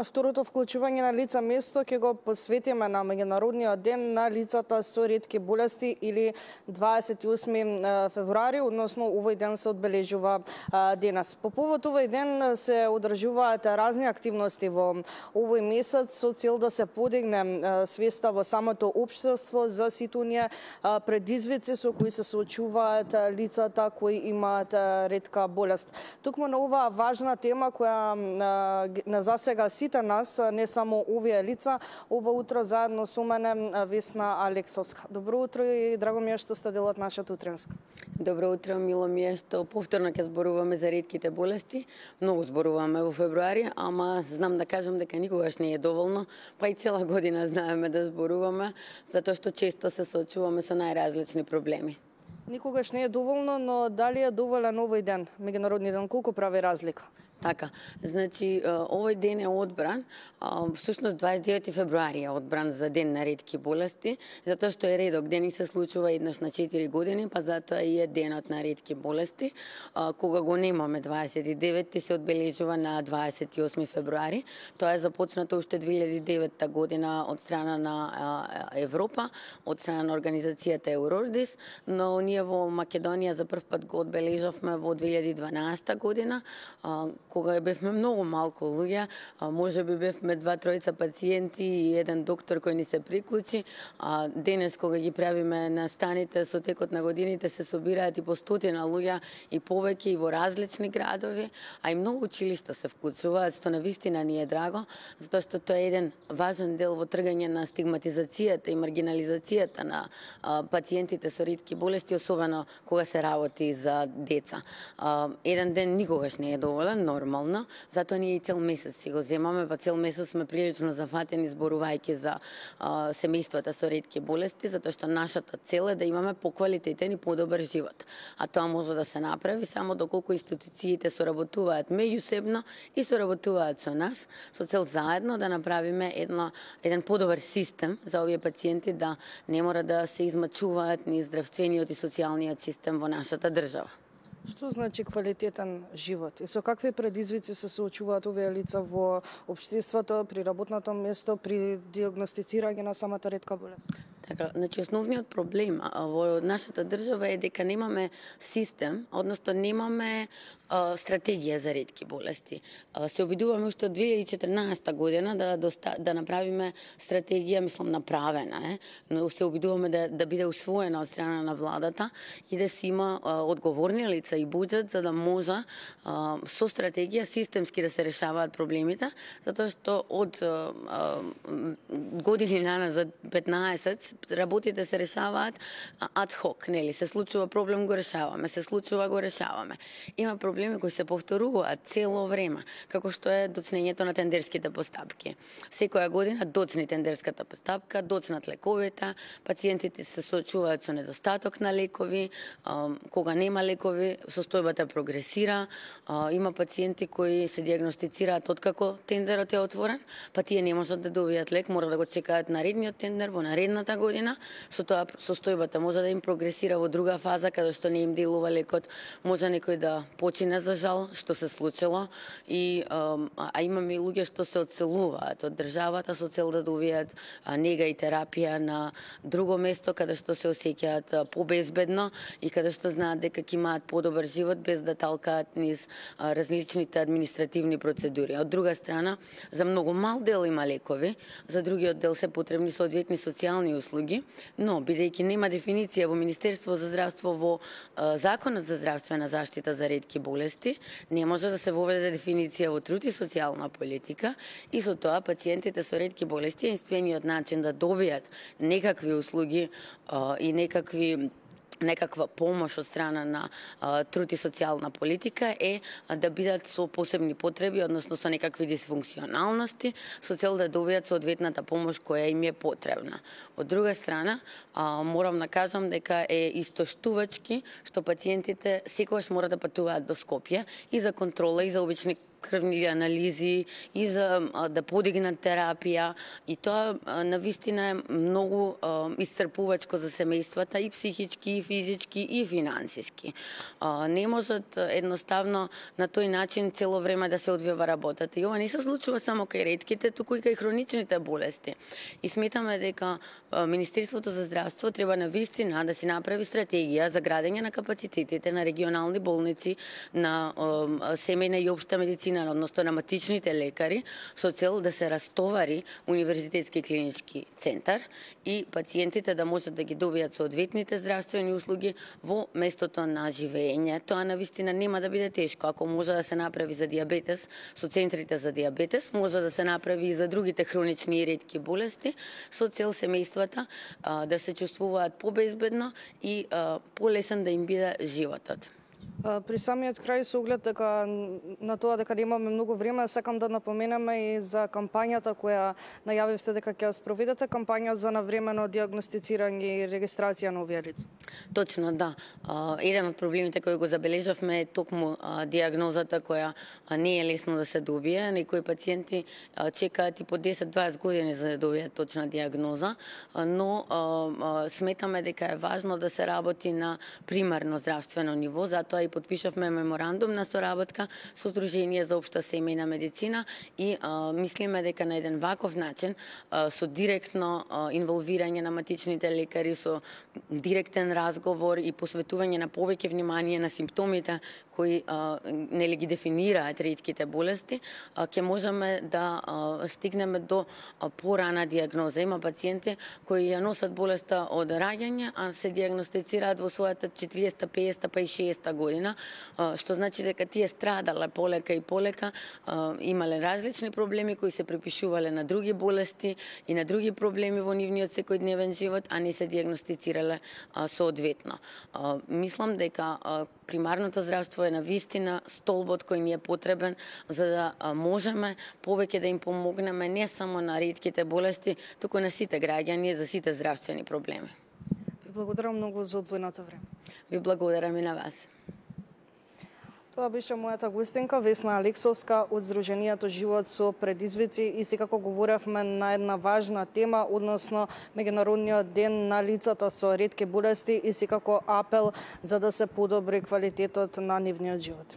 второто вклучување на лица место ќе го посветиме на меѓународниот ден на лицата со ретки болести или 28 февруари, односно овој ден се одбележува денес. По повод овој ден се одржуваат разни активности во овој месец со цел да се подигне свеста во самото општество за сите оние предизвици со кои се соочуваат лицата кои имаат ретка болест. Токму на оваа важна тема која на засега сите нас, не само овие лица, ова утро заедно со мене Весна Алексовска. Добро утро и драго ми е што сте дел од нашата утренска. Добро утро, мило ми е што повторно ќе зборуваме за ретките болести. Многу зборуваме во февруари, ама знам да кажам дека никогаш не е доволно, па и цела година знаеме да зборуваме, затоа што често се соочуваме со најразлични проблеми. Никогаш не е доволно, но дали е доволен овој ден, меѓународни ден, колку прави разлика? Така, значи, овој ден е одбран, всушност 29 февруари е одбран за ден на ретки болести, затоа што е редок ден и се случува еднаш на 4 години, па затоа и е денот на ретки болести. Кога го немаме 29 се одбележува на 28 февруари. Тоа е започнато уште 2009 година од страна на Европа, од страна на организацијата Eurordis, но ние во Македонија за прв пат го одбележавме во 2012 година, кога бевме многу малку луѓе, може би бевме 2-3 пациенти и еден доктор кој ни се приклучи. Денес кога ги правиме на станите со текот на годините се собираат и по 100 луѓе и повеќе и во различни градови, а и многу училишта се вклучуваат, што навистина ни е драго, затоа што тоа е еден важен дел во тргање на стигматизацијата и маргинализацијата на пациентите со ретки болести, особено кога се работи за деца. Еден ден никогаш не е доволен, нормално, затоа ние и цел месец си го земаме, па цел месец сме прилично зафатени зборувајќи за семејствата со ретки болести, затоа што нашата цел е да имаме поквалитетен и подобар живот. А тоа може да се направи само доколку институциите соработуваат меѓусебно и соработуваат со нас, со цел заедно да направиме еден подобар систем за овие пациенти да не мора да се измачуваат ни здравствениот и социјалниот систем во нашата држава. Што значи квалитетен живот и со какви предизвици се соочуваат овие лица во општеството, при работното место, при диагностицирање на самата ретка болест? Така, значи основниот проблем во нашата држава е дека немаме систем, односно немаме стратегија за ретки болести. Се обидуваме уште од 2014 година да направиме стратегија, мислам направена но се обидуваме да биде усвоена од страна на владата и да се има одговорни лица и буџет за да може со стратегија системски да се решаваат проблемите, затоа што од години назад 15 работите се решаваат ад хок, нели? Се случува проблем, го решаваме, се случува, го решаваме. Има проблеми кои се повторуваат цело време, како што е доцнењето на тендерските постапки. Секоја година доцни тендерската постапка, доцнат лековите, пациентите се соочуваат со недостаток на лекови, кога нема лекови, состојбата прогресира, има пациенти кои се диагностицираат откако тендерот е отворен, па тие не можат да добијат лек, мора да го чекаат наредниот тендер во наредната година, со тоа состојбата може да им прогресира во друга фаза, каде што не им делува лекот, може некој да почине за жал, што се случило, а имаме и луѓе што се одселуваат од државата со цел да добијат нега и терапија на друго место, каде што се осеќаат побезбедно и каде што знаат дека ќе имаат подобар живот без да талкаат низ различните административни процедури. Од друга страна, за многу мал дел има лекови, за другиот дел се потребни соодветни социјални услуги, но бидејќи нема дефиниција во Министерство за здравство во Законот за здравствена заштита за ретки болести, не може да се воведе дефиниција во труд и социјална политика и со тоа пациентите со ретки болести единствениот начин да добијат некакви услуги и некаква помош од страна на труд и социјална политика е да бидат со посебни потреби, односно со некакви дисфункционалности, со цел да добијат соодветната помош која им е потребна. Од друга страна, морам да кажам дека е истоштувачки што пациентите секогаш мора да патуваат до Скопје и за контрола и за обични крвни анализи и за да подигнат терапија, и тоа навистина е многу исцрпувачко за семејствата, и психички, и физички, и финансиски. Не можат едноставно на тој начин цело време да се одвива работата. И ова не се случува само кај ретките, туку и кај хроничните болести. И сметаме дека Министерството за здравство треба навистина да си направи стратегија за градење на капацитетите на регионални болници, на семејна и општа медицина, односно на матичните лекари, со цел да се растовари Универзитетски клинички центар и пациентите да можат да ги добијат соодветните здравствени услуги во местото на живење. Тоа навистина нема да биде тешко. Ако може да се направи за диабетес со центрите за диабетес, може да се направи и за другите хронични и ретки болести, со цел семејствата да се чувствуваат побезбедно и полесен да им биде животот. При самиот крај, со оглед дека на тоа дека немаме многу време, сакам да напоменеме и за кампањата која најавивте дека ќе ја спроведете, кампања за навремено диагностицирање и регистрација на овие лица. Точно, да. Еден од проблемите кои го забележавме е токму диагнозата која не е лесно да се добие. Некои пациенти чекаат и по 10-20 години за да добијат точна диагноза, но сметаме дека е важно да се работи на примарно здравствено ниво, затоа и подпишавме меморандум на соработка со Сдружение за општа семејна медицина и мислиме дека на еден ваков начин, со директно инволвирање на матичните лекари, со директен разговор и посветување на повеќе внимание на симптомите кои нели ги дефинираат ретките болести, ќе можеме да стигнеме до порана диагноза. Има пациенти кои ја носат болеста од раѓање, а се диагностицираат во својата 40, 50, па и 60 година, што значи дека тие страдале полека и полека, имале различни проблеми кои се припишувале на други болести и на други проблеми во нивниот секојдневен живот, а не се диагностицирале соодветно. Мислам дека примарното здравство е навистина столбот кој ни е потребен за да можеме повеќе да им помогнеме не само на ретките болести, туку на сите граѓани за сите здравствени проблеми. Ви благодарам многу за одвоеното време. Ви благодарам и на вас. Тоа беше мојата гостинка Весна Алексовска од Сдруженијето Живот со предизвици и секако говоревме на една важна тема, односно меѓународниот ден на лицата со ретки болести и секако апел за да се подобри квалитетот на нивниот живот.